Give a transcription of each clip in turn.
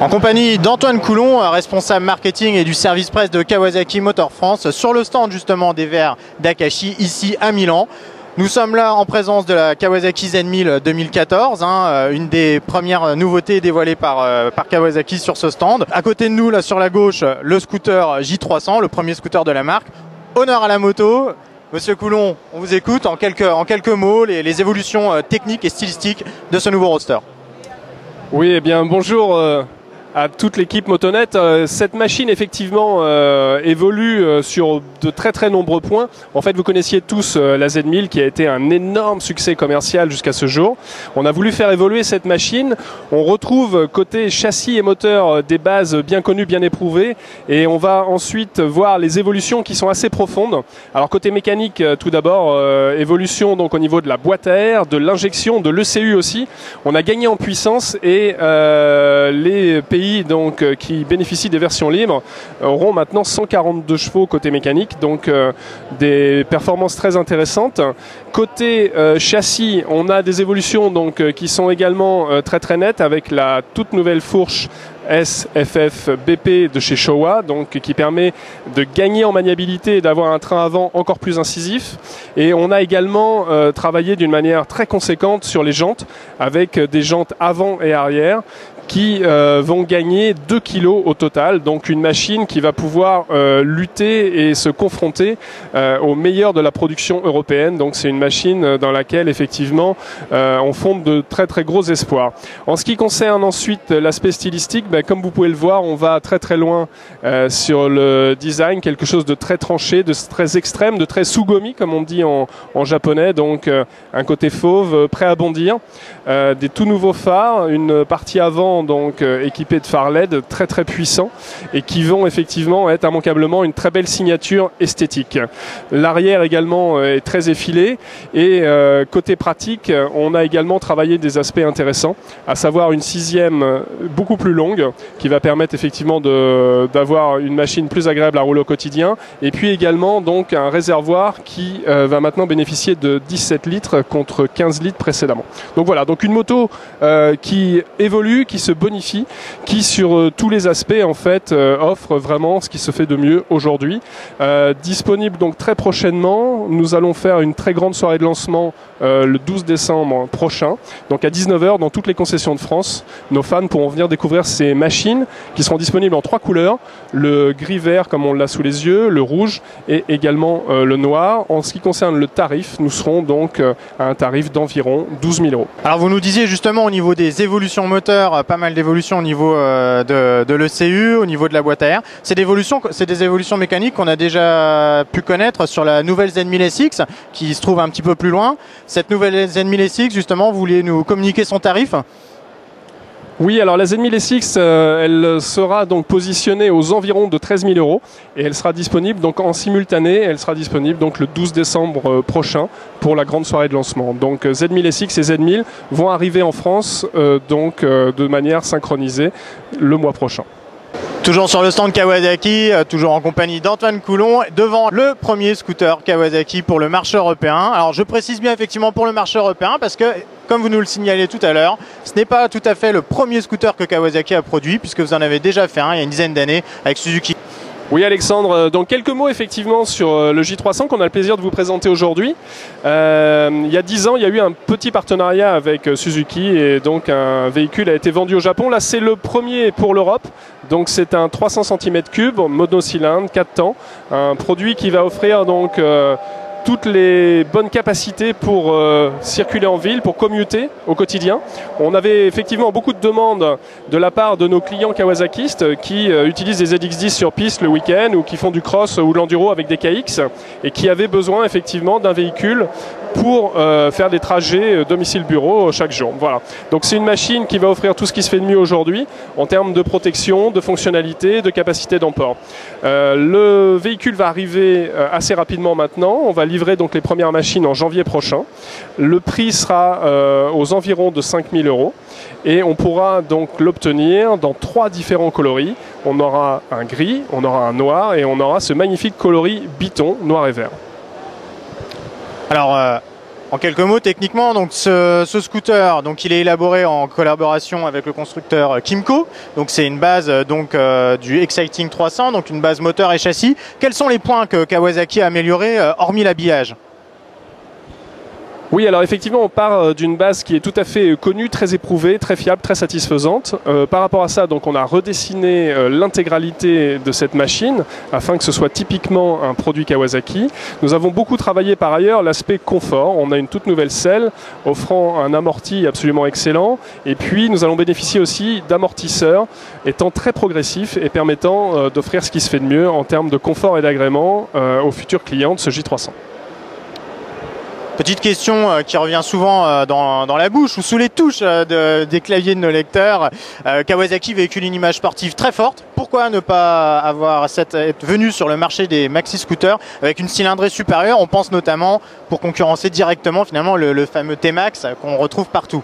En compagnie d'Antoine Coulon, responsable marketing et du service presse de Kawasaki Motor France, sur le stand justement des verres d'Akashi ici à Milan. Nous sommes là en présence de la Kawasaki Z1000 2014, une des premières nouveautés dévoilées par Kawasaki sur ce stand. À côté de nous, là sur la gauche, le scooter J300, le premier scooter de la marque. Honneur à la moto. Monsieur Coulon, on vous écoute en quelques mots, les évolutions techniques et stylistiques de ce nouveau roadster. Oui, eh bien bonjour à toute l'équipe Motonet. Cette machine effectivement évolue sur de très nombreux points. En fait, vous connaissiez tous la Z1000 qui a été un énorme succès commercial jusqu'à ce jour. On a voulu faire évoluer cette machine. On retrouve côté châssis et moteur des bases bien connues, bien éprouvées, et on va ensuite voir les évolutions qui sont assez profondes. Alors côté mécanique, tout d'abord, évolution donc au niveau de la boîte à air, de l'injection, de l'ECU aussi. On a gagné en puissance et les pays donc qui bénéficient des versions libres auront maintenant 142 chevaux côté mécanique, donc des performances très intéressantes. Côté châssis, on a des évolutions donc qui sont également très nettes avec la toute nouvelle fourche SFF BP de chez Showa, donc qui permet de gagner en maniabilité et d'avoir un train avant encore plus incisif. Et on a également travaillé d'une manière très conséquente sur les jantes, avec des jantes avant et arrière qui vont gagner 2 kg au total, donc une machine qui va pouvoir lutter et se confronter au meilleur de la production européenne. Donc c'est une machine dans laquelle effectivement on fonde de très gros espoirs. En ce qui concerne ensuite l'aspect stylistique, comme vous pouvez le voir, on va très loin sur le design, quelque chose de très tranché, de très extrême, de très Tsugomi comme on dit en japonais, donc un côté fauve, prêt à bondir, des tout nouveaux phares, une partie avant donc équipés de phares LED très puissants et qui vont effectivement être immanquablement une très belle signature esthétique. L'arrière également est très effilé et côté pratique, on a également travaillé des aspects intéressants, à savoir une 6e beaucoup plus longue qui va permettre effectivement d'avoir une machine plus agréable à rouler au quotidien, et puis également donc un réservoir qui va maintenant bénéficier de 17 litres contre 15 litres précédemment. Donc voilà, donc une moto qui évolue, qui se bonifie, qui sur tous les aspects en fait offre vraiment ce qui se fait de mieux aujourd'hui. Disponible donc très prochainement. Nous allons faire une très grande soirée de lancement le 12 décembre prochain, donc à 19 h dans toutes les concessions de France. Nos fans pourront venir découvrir ces machines qui seront disponibles en 3 couleurs, le gris-vert comme on l'a sous les yeux, le rouge et également le noir. En ce qui concerne le tarif, nous serons donc à un tarif d'environ 12 000 €. Alors vous nous disiez justement au niveau des évolutions moteurs, pas mal d'évolutions au niveau de l'ECU, au niveau de la boîte à air. C'est des évolutions mécaniques qu'on a déjà pu connaître sur la nouvelle Z1000 SX qui se trouve un petit peu plus loin. Cette nouvelle Z1000 SX, justement, vous vouliez nous communiquer son tarif ? Oui, alors la Z1000 SX, elle sera donc positionnée aux environs de 13 000 € et elle sera disponible donc en simultané. Elle sera disponible donc le 12 décembre prochain pour la grande soirée de lancement. Donc Z1000 SX et Z1000 vont arriver en France de manière synchronisée le mois prochain. Toujours sur le stand Kawasaki, toujours en compagnie d'Antoine Coulon, devant le premier scooter Kawasaki pour le marché européen. Alors je précise bien effectivement pour le marché européen parce que, comme vous nous le signalez tout à l'heure, ce n'est pas tout à fait le premier scooter que Kawasaki a produit, puisque vous en avez déjà fait un il y a une dizaine d'années avec Suzuki. Oui Alexandre, donc quelques mots effectivement sur le J300 qu'on a le plaisir de vous présenter aujourd'hui. Il y a 10 ans, il y a eu un petit partenariat avec Suzuki et donc un véhicule a été vendu au Japon. Là c'est le premier pour l'Europe, donc c'est un 300 cm3 monocylindre, 4 temps, un produit qui va offrir donc toutes les bonnes capacités pour circuler en ville, pour commuter au quotidien. On avait effectivement beaucoup de demandes de la part de nos clients kawasakistes qui utilisent des ZX10 sur piste le week-end ou qui font du cross ou de l'enduro avec des KX et qui avaient besoin effectivement d'un véhicule pour faire des trajets domicile-bureau chaque jour. Voilà. Donc c'est une machine qui va offrir tout ce qui se fait de mieux aujourd'hui en termes de protection, de fonctionnalité, de capacité d'emport. Le véhicule va arriver assez rapidement maintenant. On va livrer donc les premières machines en janvier prochain. Le prix sera aux environs de 5 000 € et on pourra donc l'obtenir dans 3 différents coloris. On aura un gris, on aura un noir et on aura ce magnifique coloris biton noir et vert. Alors En quelques mots, techniquement, donc ce scooter, donc il est élaboré en collaboration avec le constructeur Kymco. Donc c'est une base du Exciting 300, donc une base moteur et châssis. Quels sont les points que Kawasaki a améliorés hormis l'habillage? Oui, alors effectivement, on part d'une base qui est tout à fait connue, très éprouvée, très fiable, très satisfaisante. Par rapport à ça, donc, on a redessiné l'intégralité de cette machine afin que ce soit typiquement un produit Kawasaki. Nous avons beaucoup travaillé par ailleurs l'aspect confort. On a une toute nouvelle selle offrant un amorti absolument excellent. Et puis, nous allons bénéficier aussi d'amortisseurs étant très progressifs et permettant d'offrir ce qui se fait de mieux en termes de confort et d'agrément aux futurs clients de ce J300. Petite question qui revient souvent dans la bouche ou sous les touches des claviers de nos lecteurs. Kawasaki véhicule une image sportive très forte. Pourquoi ne pas être venu sur le marché des maxi-scooters avec une cylindrée supérieure? On pense notamment pour concurrencer directement finalement le fameux T-Max qu'on retrouve partout.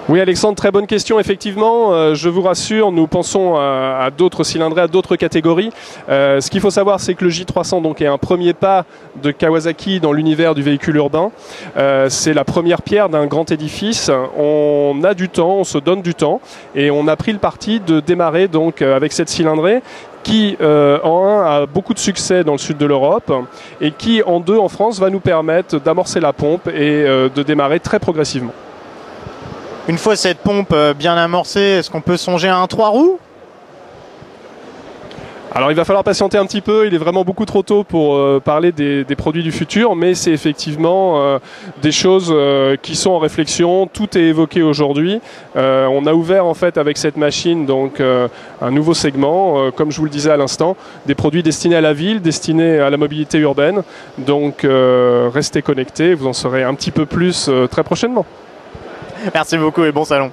Oui Alexandre, très bonne question. Effectivement, je vous rassure, nous pensons à d'autres cylindrées, à d'autres catégories. Ce qu'il faut savoir, c'est que le J300 donc, est un premier pas de Kawasaki dans l'univers du véhicule urbain. C'est la première pierre d'un grand édifice. On a du temps, on se donne du temps et on a pris le parti de démarrer donc, avec cette cylindrée qui en un a beaucoup de succès dans le sud de l'Europe et qui en deux en France va nous permettre d'amorcer la pompe et de démarrer très progressivement. Une fois cette pompe bien amorcée, est-ce qu'on peut songer à un 3 roues? Alors il va falloir patienter un petit peu, il est vraiment beaucoup trop tôt pour parler des produits du futur, mais c'est effectivement des choses qui sont en réflexion, tout est évoqué aujourd'hui. On a ouvert en fait avec cette machine donc un nouveau segment, comme je vous le disais à l'instant, des produits destinés à la ville, destinés à la mobilité urbaine, donc restez connectés, vous en saurez un petit peu plus très prochainement. Merci beaucoup et bon salon.